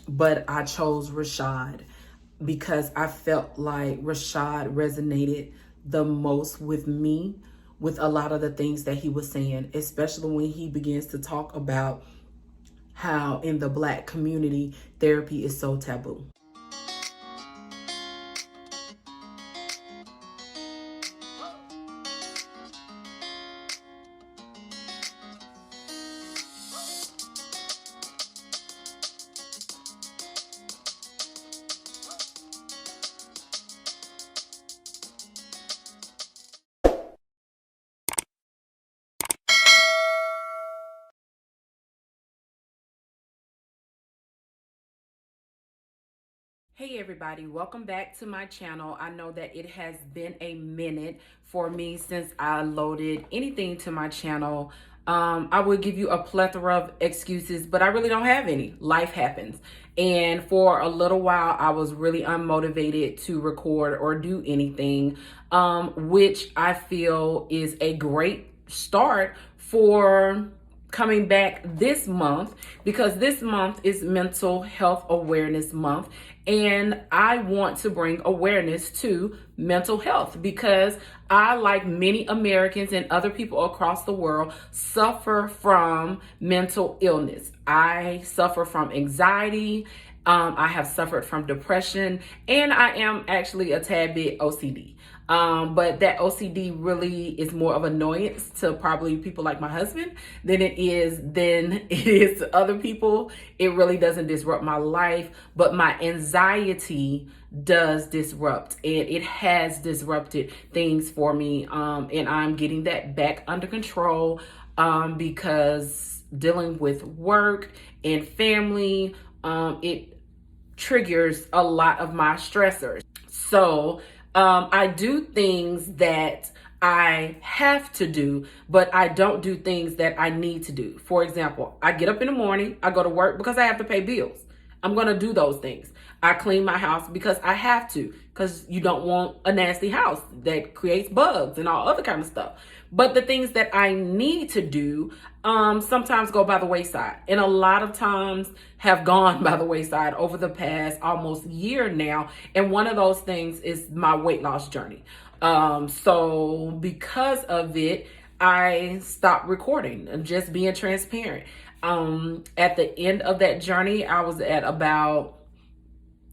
But I chose Rashad because I felt like Rashad resonated the most with me with a lot of the things that he was saying, especially when he begins to talk about how in the Black community therapy is so taboo. Hey everybody, welcome back to my channel. I know that it has been a minute for me since I loaded anything to my channel. I would give you a plethora of excuses, but I really don't have any. Life happens. And for a little while, I was really unmotivated to record or do anything, which I feel is a great start for coming back this month, because this month is Mental Health Awareness Month, and I want to bring awareness to mental health because I, like many Americans and other people across the world, suffer from mental illness. I suffer from anxiety. I have suffered from depression, and I am actually a tad bit OCD. But that OCD really is more of annoyance to probably people like my husband than it is to other people. It really doesn't disrupt my life, but my anxiety does disrupt, and it has disrupted things for me. And I'm getting that back under control because dealing with work and family, it triggers a lot of my stressors. So I do things that I have to do, but I don't do things that I need to do. For example, I get up in the morning, I go to work because I have to pay bills. I'm going to do those things. I clean my house because I have to, because you don't want a nasty house that creates bugs and all other kind of stuff. But the things that I need to do sometimes go by the wayside, and a lot of times have gone by the wayside over the past almost year now. And one of those things is my weight loss journey. So because of it, I stopped recording and just being transparent. At the end of that journey, I was at about,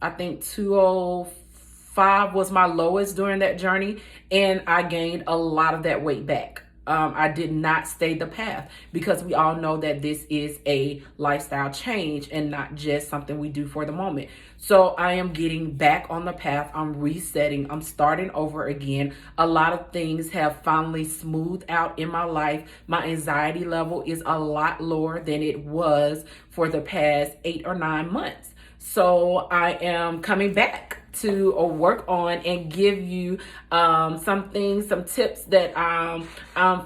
I think 205 was my lowest during that journey, and I gained a lot of that weight back. I did not stay the path because we all know that this is a lifestyle change and not just something we do for the moment. So I am getting back on the path. I'm resetting. I'm starting over again. A lot of things have finally smoothed out in my life. My anxiety level is a lot lower than it was for the past 8 or 9 months. So I am coming back to work on and give you some things, some tips that I'm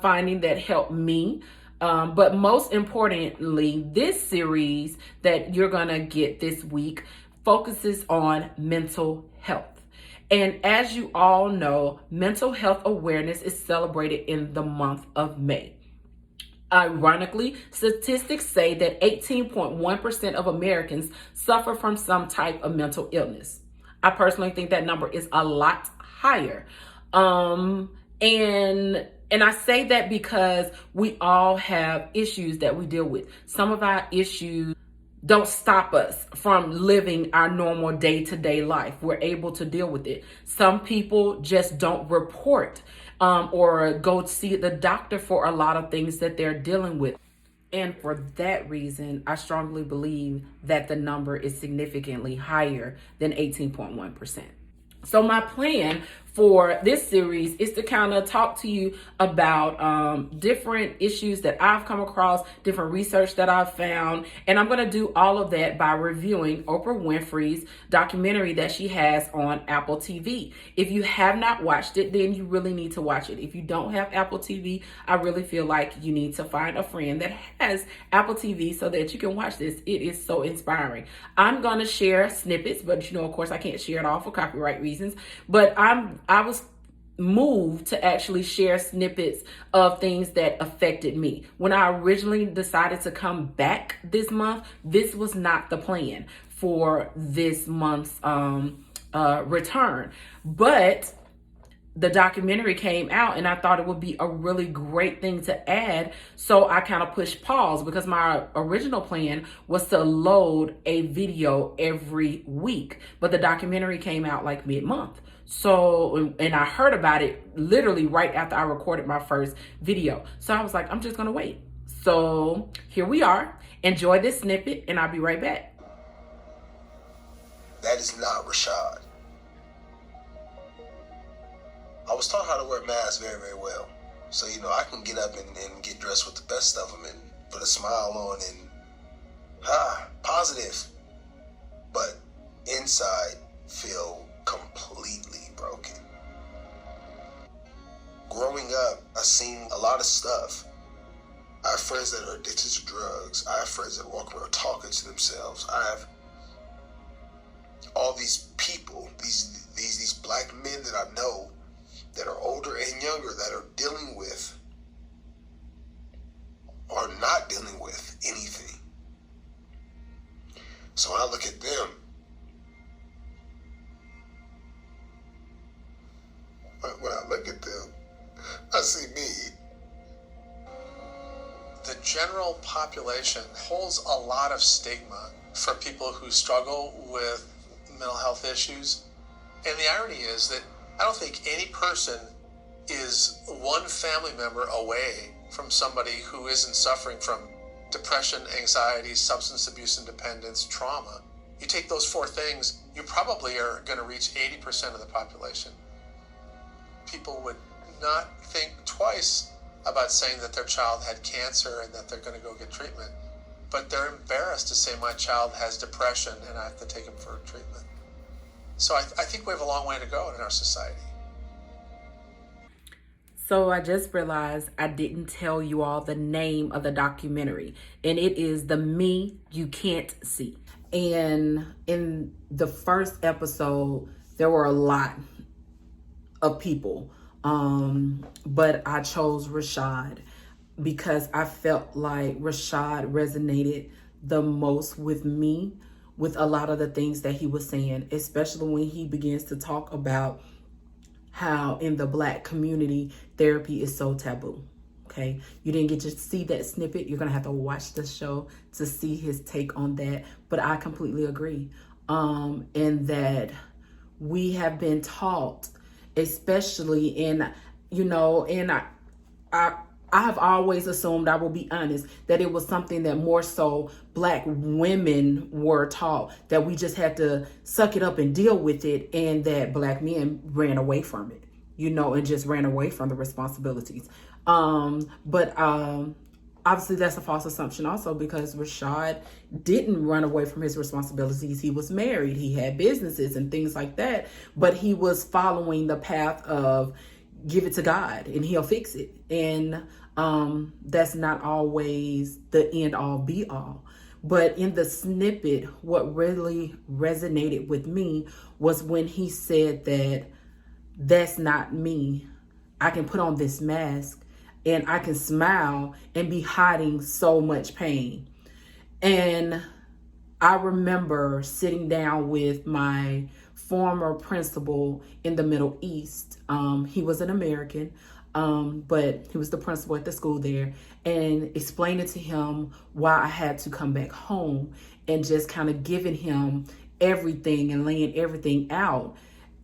finding that help me. But most importantly, this series that you're gonna get this week focuses on mental health. And as you all know, mental health awareness is celebrated in the month of May. Ironically, statistics say that 18.1% of Americans suffer from some type of mental illness. I personally think that number is a lot higher. And I say that because we all have issues that we deal with. Some of our issues don't stop us from living our normal day-to-day life. We're able to deal with it. Some people just don't report or go see the doctor for a lot of things that they're dealing with. And for that reason, I strongly believe that the number is significantly higher than 18.1%. So my plan for this series is to kind of talk to you about different issues that I've come across, different research that I've found, and I'm going to do all of that by reviewing Oprah Winfrey's documentary that she has on Apple TV. If you have not watched it, then you really need to watch it. If you don't have Apple TV, I really feel like you need to find a friend that has Apple TV so that you can watch this. It is so inspiring. I'm going to share snippets, but of course I can't share it all for copyright reasons, but I was moved to actually share snippets of things that affected me. When I originally decided to come back this month, this was not the plan for this month's return. But the documentary came out and I thought it would be a really great thing to add. So I kind of pushed pause because my original plan was to load a video every week. But the documentary came out like mid-month. So, and I heard about it literally right after I recorded my first video. So I was like, I'm just going to wait. So here we are. Enjoy this snippet and I'll be right back. That is not Rashad. I was taught how to wear masks very, very well. So, I can get up and get dressed with the best of them and put a smile on and, positive. But inside, feel completely broken. Growing up, I've seen a lot of stuff. I have friends that are addicted to drugs. I have friends that walk around talking to themselves. I have all these people, these black men that I know that are older and younger that are dealing with or not dealing with anything. So when I look at them, I see me. The general population holds a lot of stigma for people who struggle with mental health issues. And the irony is that I don't think any person is one family member away from somebody who isn't suffering from depression, anxiety, substance abuse and dependence, trauma. You take those four things, you probably are going to reach 80% of the population. People would not think twice about saying that their child had cancer and that they're going to go get treatment. But they're embarrassed to say my child has depression and I have to take him for treatment. So I think we have a long way to go in our society. So I just realized I didn't tell you all the name of the documentary, and it is The Me You Can't See. And in the first episode, there were a lot of people, but I chose Rashad because I felt like Rashad resonated the most with me, with a lot of the things that he was saying, especially when he begins to talk about how in the Black community, therapy is so taboo. Okay, you didn't get to see that snippet. You're gonna have to watch the show to see his take on that. But I completely agree. And that we have been taught, especially in, and I have always assumed, I will be honest, that it was something that more so Black women were taught, that we just had to suck it up and deal with it, and that Black men ran away from it, and just ran away from the responsibilities. But obviously that's a false assumption also, because Rashad didn't run away from his responsibilities. He was married, he had businesses and things like that, but he was following the path of give it to God and he'll fix it. And that's not always the end all be all. But in the snippet, what really resonated with me was when he said that that's not me. I can put on this mask and I can smile and be hiding so much pain. And I remember sitting down with my former principal in the Middle East. He was an American, but he was the principal at the school there, and explaining to him why I had to come back home, and just kind of giving him everything and laying everything out.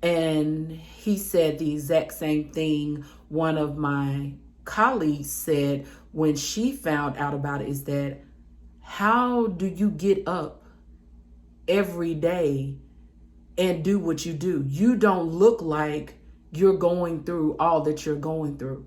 And he said the exact same thing one of my colleagues said when she found out about it, is that how do you get up every day and do what you do? You don't look like you're going through all that you're going through,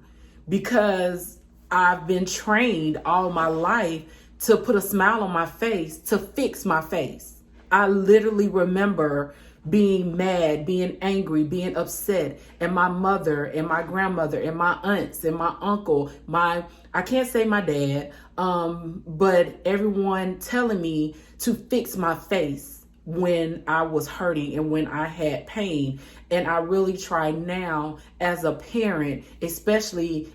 because I've been trained all my life to put a smile on my face, to fix my face. I literally remember being mad, being angry, being upset, and my mother and my grandmother and my aunts and my uncle, I can't say my dad, but everyone telling me to fix my face when I was hurting and when I had pain. And I really try now as a parent, especially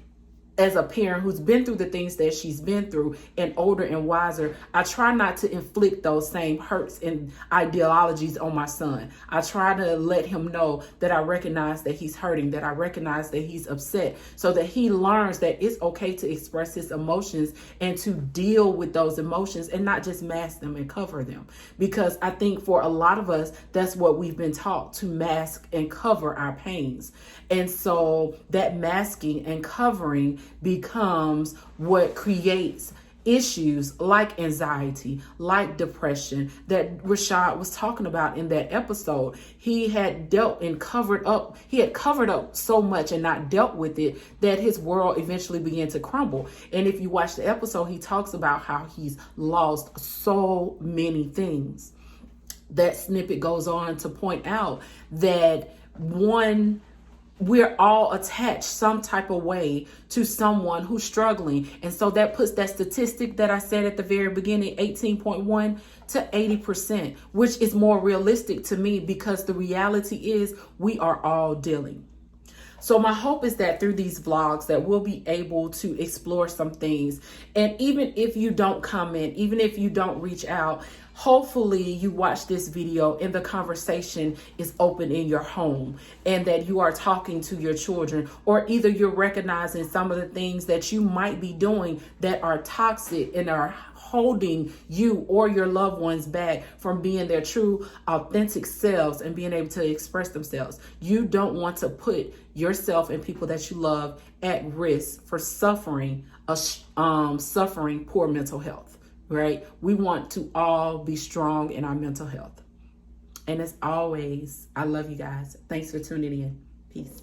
as a parent who's been through the things that she's been through and older and wiser, I try not to inflict those same hurts and ideologies on my son. I try to let him know that I recognize that he's hurting, that I recognize that he's upset, so that he learns that it's okay to express his emotions and to deal with those emotions and not just mask them and cover them. Because I think for a lot of us, that's what we've been taught, to mask and cover our pains. And so that masking and covering becomes what creates issues like anxiety, like depression that Rashad was talking about in that episode. He had dealt and covered up, he had covered up so much and not dealt with it that his world eventually began to crumble. And if you watch the episode, he talks about how he's lost so many things. That snippet goes on to point out that we're all attached some type of way to someone who's struggling. And so that puts that statistic that I said at the very beginning, 18.1 to 80%, which is more realistic to me, because the reality is we are all dealing. So my hope is that through these vlogs that we'll be able to explore some things. And even if you don't comment, even if you don't reach out, hopefully you watch this video and the conversation is open in your home, and that you are talking to your children, or either you're recognizing some of the things that you might be doing that are toxic and are holding you or your loved ones back from being their true, authentic selves and being able to express themselves. You don't want to put yourself and people that you love at risk for suffering poor mental health, right? We want to all be strong in our mental health. And as always, I love you guys. Thanks for tuning in. Peace.